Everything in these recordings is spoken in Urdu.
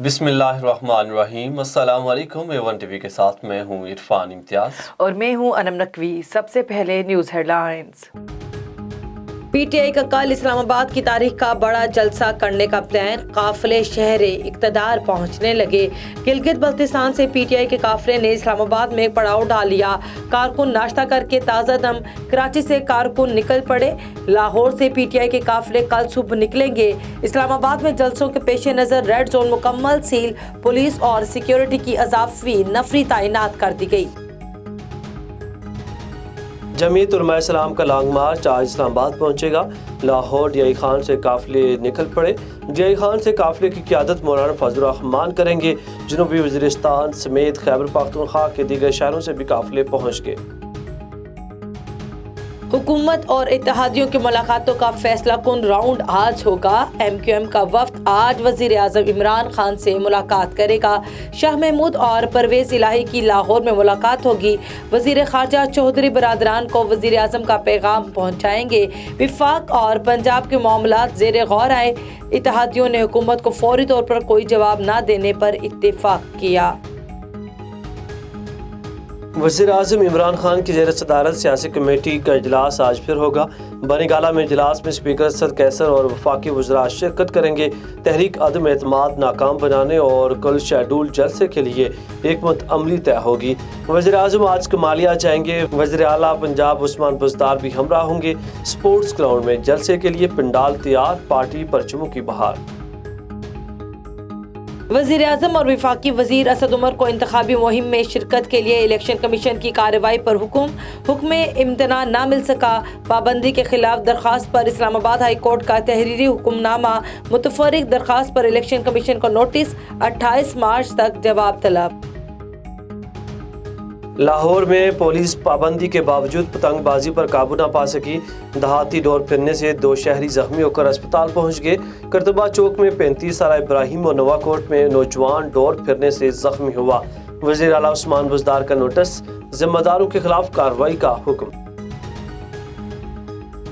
بسم اللہ الرحمن الرحیم۔ السلام علیکم۔ A1 ٹی وی کے ساتھ میں ہوں عرفان امتیاز اور میں ہوں انم نقوی۔ سب سے پہلے news headlines. P T I کا کل اسلام آباد کی تاریخ کا بڑا جلسہ کرنے کا پلان، قافلے شہر اقتدار پہنچنے لگے۔ گلگت بلتستان سے پی ٹی آئی کے قافلے نے اسلام آباد میں پڑاؤ ڈال لیا۔ کارکن ناشتہ کر کے تازہ دم کراچی سے کارکن نکل پڑے۔ لاہور سے پی ٹی آئی کے قافلے کل صبح نکلیں گے۔ اسلام آباد میں جلسوں کے پیش نظر ریڈ زون مکمل سیل، پولیس اور سیکیورٹی کی اضافی نفری تعینات کر دی گئی۔ جمعیت علماء اسلام کا لانگ مارچ آج اسلام آباد پہنچے گا۔ لاہور ڈی آئی خان سے قافلے نکل پڑے۔ ڈی آئی خان سے قافلے کی قیادت مولانا فضل الرحمان کریں گے۔ جنوبی وزیرستان سمیت خیبر پختونخوا کے دیگر شہروں سے بھی قافلے پہنچ گئے۔ حکومت اور اتحادیوں کی ملاقاتوں کا فیصلہ کن راؤنڈ آج ہوگا۔ ایم کیو ایم کا وفد آج وزیر اعظم عمران خان سے ملاقات کرے گا۔ شاہ محمود اور پرویز الہی کی لاہور میں ملاقات ہوگی۔ وزیر خارجہ چودھری برادران کو وزیر اعظم کا پیغام پہنچائیں گے۔ وفاق اور پنجاب کے معاملات زیر غور آئے۔ اتحادیوں نے حکومت کو فوری طور پر کوئی جواب نہ دینے پر اتفاق کیا۔ وزیر اعظم عمران خان کی زیر صدارت سیاسی کمیٹی کا اجلاس آج پھر ہوگا۔ بنی گالہ میں اجلاس میں اسپیکر اسد قیصر اور وفاقی وزراء شرکت کریں گے۔ تحریک عدم اعتماد ناکام بنانے اور کل شیڈول جلسے کے لیے حکمت عملی طے ہوگی۔ وزیر اعظم آج کمالیہ جائیں گے۔ وزیر اعلیٰ پنجاب عثمان بزدار بھی ہمراہ ہوں گے۔ اسپورٹس گراؤنڈ میں جلسے کے لیے پنڈال تیار، پارٹی پرچموں کی بہار۔ وزیر اعظم اور وفاقی وزیر اسد عمر کو انتخابی مہم میں شرکت کے لیے الیکشن کمیشن کی کارروائی پر حکم امتناع نہ مل سکا۔ پابندی کے خلاف درخواست پر اسلام آباد ہائی کورٹ کا تحریری حکم نامہ۔ متفرق درخواست پر الیکشن کمیشن کو نوٹس، 28 مارچ تک جواب طلب۔ لاہور میں پولیس پابندی کے باوجود پتنگ بازی پر قابو نہ پا سکی۔ دہاتی ڈور پھرنے سے 2 شہری زخمی ہو کر اسپتال پہنچ گئے۔ کرتبہ چوک میں 35 سالہ ابراہیم اور نوا کوٹ میں نوجوان ڈور پھرنے سے زخمی ہوا۔ وزیر اعلیٰ عثمان بزدار کا نوٹس، ذمہ داروں کے خلاف کارروائی کا حکم۔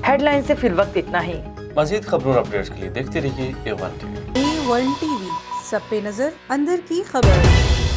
ہیڈ لائن سے فی الوقت اتنا ہی۔ مزید خبروں اور اپڈیٹس کے لیے دیکھتے رہیے A1 T V. A1 T V, سب پہ نظر، اندر کی خبر۔